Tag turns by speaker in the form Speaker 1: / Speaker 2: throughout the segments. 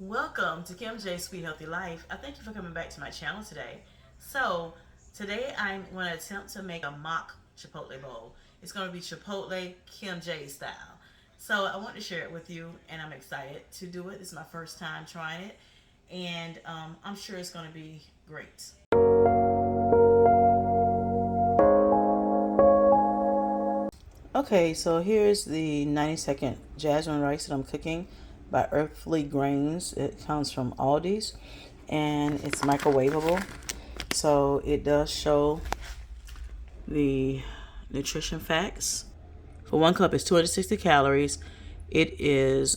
Speaker 1: Welcome to Kim J's Sweet Healthy Life. I thank you for coming back to my channel today. Today I'm going to attempt to make a mock Chipotle bowl. It's going to be Chipotle Kim J style. So I want to share it with you, and I'm excited to do it. This is my first time trying it, and I'm sure it's going to be great. Okay, so here's the 90-second Jasmine Rice that I'm cooking by Earthly Grains. It comes from Aldi's and it's microwavable. So it does show the nutrition facts. For 1 cup, it's 260 calories. It is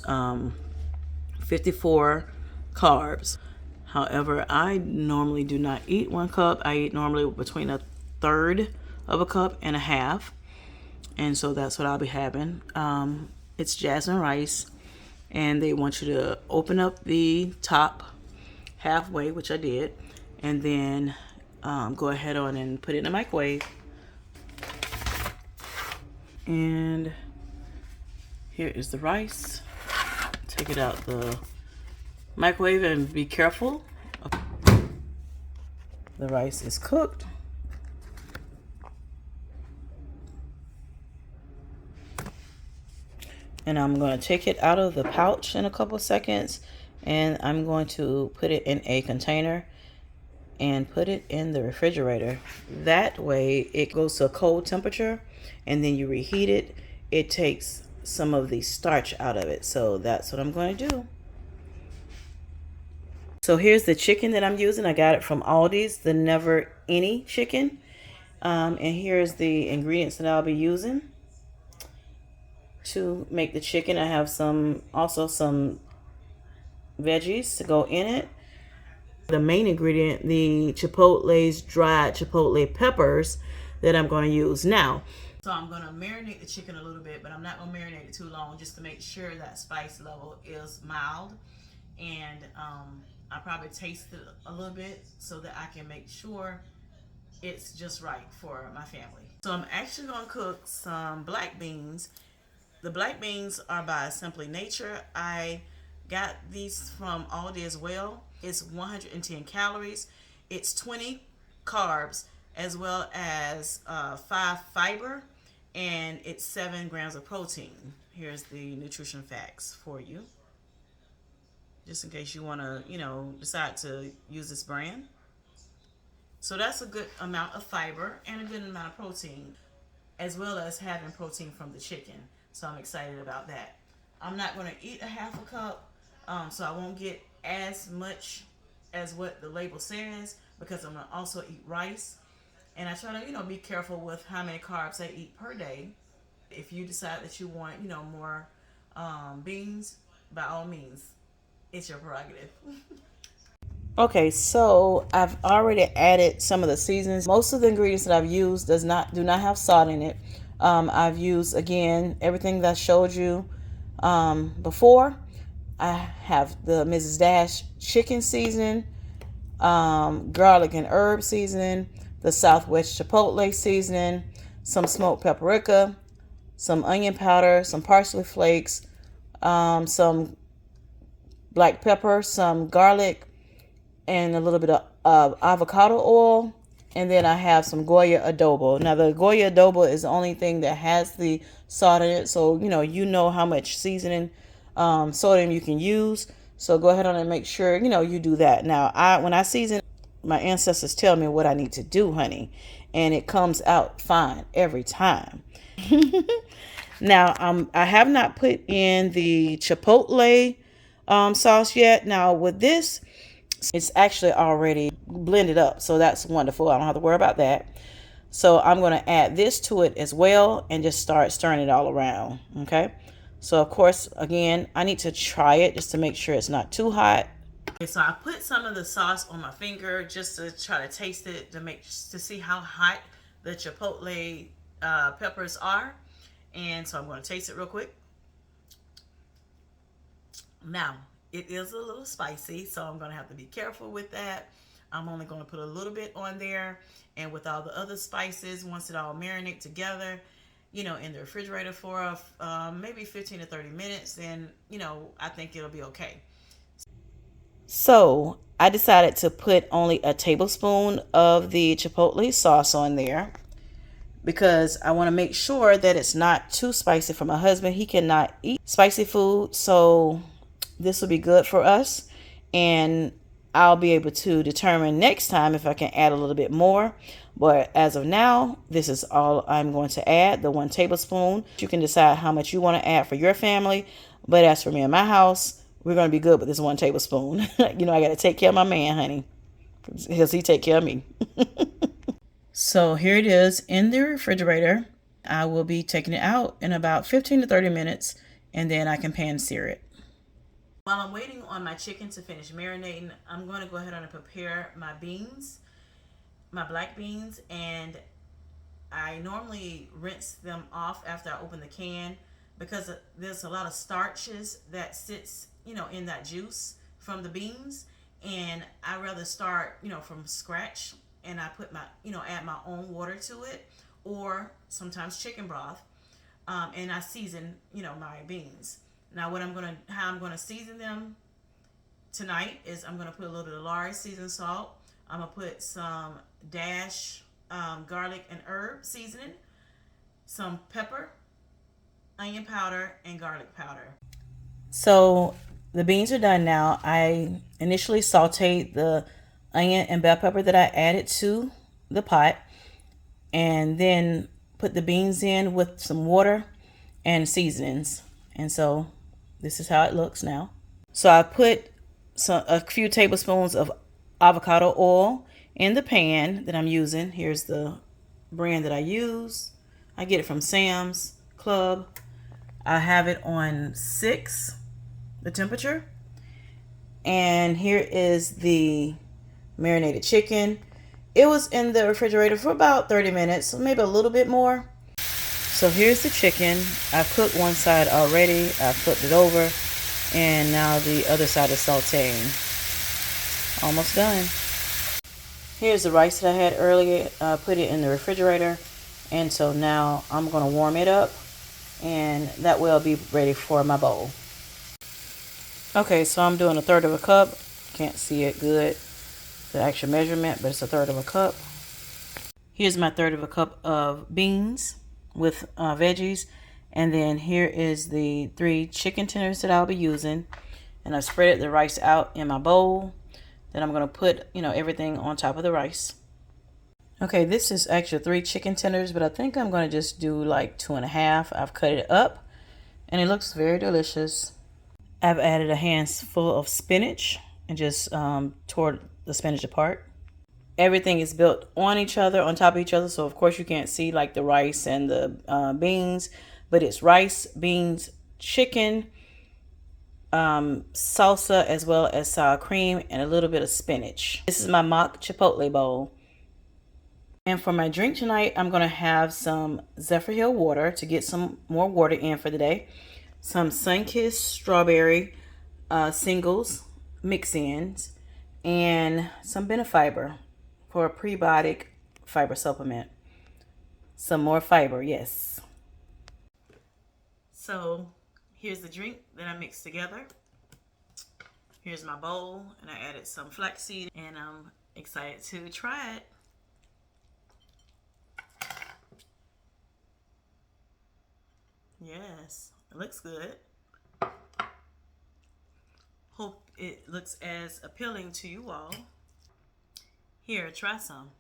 Speaker 1: 54 carbs. However, I normally do not eat 1 cup. I eat normally between a third of a cup and a half. And so that's what I'll be having. It's jasmine rice, and they want you to open up the top halfway, which I did, and then go ahead on and put it in the microwave. And here is the rice. Take it out the microwave and be careful. The rice is cooked. And I'm going to take it out of the pouch in a couple seconds, and I'm going to put it in a container and put it in the refrigerator. That way it goes to a cold temperature, and then you reheat it. It takes some of the starch out of it. So that's what I'm going to do. So here's the chicken that I'm using. I got it from Aldi's, the Never Any chicken. And here's the ingredients that I'll be using to make the chicken. I have also some veggies to go in it. The main ingredient, the Chipotle's dried chipotle peppers that I'm going to use now. So I'm going to marinate the chicken a little bit, but I'm not going to marinate it too long, just to make sure that spice level is mild. And I probably taste it a little bit so that I can make sure it's just right for my family. So I'm actually going to cook some black beans. The black beans are by Simply Nature. I got these from Aldi as well. It's 110 calories. It's 20 carbs as well as 5 fiber, and it's 7 grams of protein. Here's the nutrition facts for you, just in case you want to, decide to use this brand. So that's a good amount of fiber and a good amount of protein, as well as having protein from the chicken. So I'm excited about that. I'm not going to eat a half a cup, so I won't get as much as what the label says, because I'm going to also eat rice. And I try to, be careful with how many carbs I eat per day. If you decide that you want, more beans, by all means, it's your prerogative. Okay, so I've already added some of the seasonings. Most of the ingredients that I've used do not have salt in it. I've used, again, everything that I showed you before. I have the Mrs. Dash chicken seasoning, garlic and herb seasoning, the Southwest Chipotle seasoning, some smoked paprika, some onion powder, some parsley flakes, some black pepper, some garlic, and a little bit of avocado oil. And then I have some Goya adobo. Now the Goya adobo is the only thing that has the salt in it. So, you know how much seasoning, sodium you can use. So go ahead on and make sure, you do that. Now, when I season, my ancestors tell me what I need to do, honey. And it comes out fine every time. Now, I have not put in the Chipotle sauce yet. Now with this, it's actually already blended up, so that's wonderful. I don't have to worry about that. So I'm going to add this to it as well and just start stirring it all around. Okay, so of course, again, I need to try it just to make sure it's not too hot. Okay, so I put some of the sauce on my finger just to try to taste it, to see how hot the chipotle peppers are. And so I'm going to taste it real quick. Now, it is a little spicy, so I'm going to have to be careful with that. I'm only going to put a little bit on there, and with all the other spices, once it all marinate together, in the refrigerator for maybe 15 to 30 minutes, then, I think it'll be okay. So I decided to put only a tablespoon of the Chipotle sauce on there because I want to make sure that it's not too spicy for my husband. He cannot eat spicy food, so this will be good for us. And I'll be able to determine next time if I can add a little bit more. But as of now, this is all I'm going to add, the 1 tablespoon. You can decide how much you want to add for your family. But as for me and my house, we're going to be good with this 1 tablespoon. You know, I got to take care of my man, honey, because he take care of me. So here it is in the refrigerator. I will be taking it out in about 15 to 30 minutes, and then I can pan sear it. While I'm waiting on my chicken to finish marinating, I'm going to go ahead and prepare my beans, my black beans, and I normally rinse them off after I open the can because there's a lot of starches that sits, you know, in that juice from the beans, and I rather start, you know, from scratch, and I put my, you know, add my own water to it, or sometimes chicken broth, and I season, you know, my beans. Now, how I'm gonna season them tonight is I'm gonna put a little bit of Lard seasoned salt. I'm gonna put some dash garlic and herb seasoning, some pepper, onion powder, and garlic powder. So the beans are done now. I initially sauteed the onion and bell pepper that I added to the pot, and then put the beans in with some water and seasonings. And so this is how it looks now. So I put a few tablespoons of avocado oil in the pan that I'm using. Here's the brand that I use. I get it from Sam's Club. I have it on 6, the temperature. And here is the marinated chicken. It was in the refrigerator for about 30 minutes, so maybe a little bit more. So here's the chicken. I've cooked one side already. I flipped it over, and now the other side is sauteing. Almost done. Here's the rice that I had earlier. I put it in the refrigerator, and so now I'm going to warm it up, and that way I'll be ready for my bowl. Okay, so I'm doing 1/3 of a cup. Can't see it good, the actual measurement, but it's 1/3 of a cup. Here's my 1/3 of a cup of beans with veggies, and then here is the 3 chicken tenders that I'll be using, and I've spread the rice out in my bowl. Then I'm going to put, you know, everything on top of the rice. Okay, this is actually 3 chicken tenders, but I think I'm going to just do like 2.5. I've cut it up, and it looks very delicious. I've added a handful of spinach and just tore the spinach apart. Everything is built on each other, on top of each other, so of course you can't see like the rice and the beans, but it's rice, beans, chicken, salsa, as well as sour cream, and a little bit of spinach. This is my mock Chipotle bowl. And for my drink tonight, I'm going to have some Zephyr Hill water to get some more water in for the day. Some Sunkist strawberry singles, mix-ins, and some Benefiber for a prebiotic fiber supplement. Some more fiber, yes. So here's the drink that I mixed together. Here's my bowl, and I added some flaxseed, and I'm excited to try it. Yes, it looks good. Hope it looks as appealing to you all. Here, try some.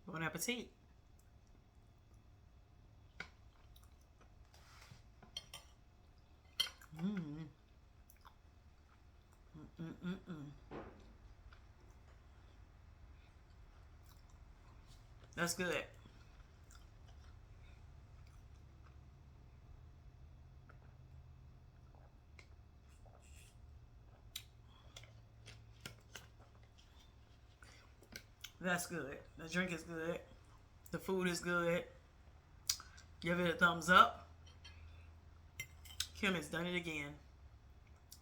Speaker 1: Bon appetit. That's good. That's good. The drink is good. The food is good. Give it a thumbs up. Kim has done it again.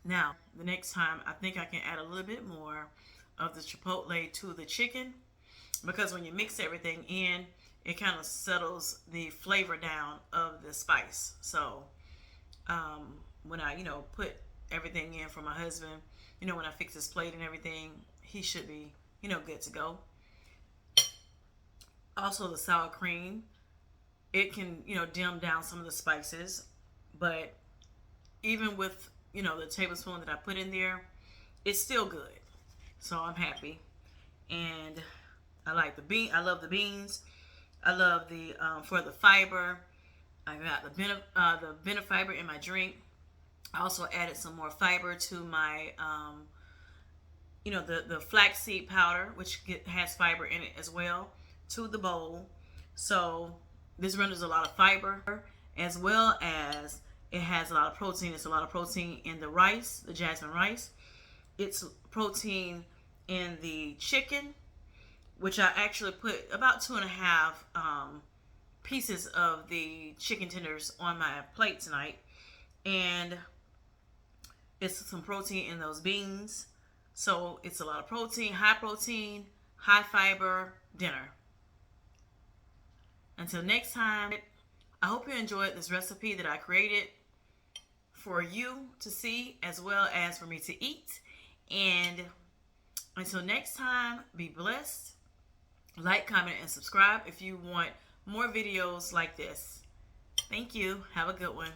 Speaker 1: Now, the next time, I think I can add a little bit more of the Chipotle to the chicken, because when you mix everything in, it kind of settles the flavor down of the spice. So when I, put everything in for my husband, when I fix his plate and everything, he should be, good to go. Also, the sour cream, it can, dim down some of the spices, but even with, the tablespoon that I put in there, it's still good. So I'm happy. And I like the bean. I love the beans. I love the for the fiber. I got the bene fiber in my drink. I also added some more fiber to my the flaxseed powder, which has fiber in it as well, to the bowl. So this renders a lot of fiber, as well as it has a lot of protein. It's a lot of protein in the rice, the jasmine rice. It's protein in the chicken, which I actually put about 2.5 pieces of the chicken tenders on my plate tonight. And it's some protein in those beans. So it's a lot of protein, high fiber dinner. Until next time, I hope you enjoyed this recipe that I created for you to see as well as for me to eat. And until next time, be blessed. Like, comment, and subscribe if you want more videos like this. Thank you. Have a good one.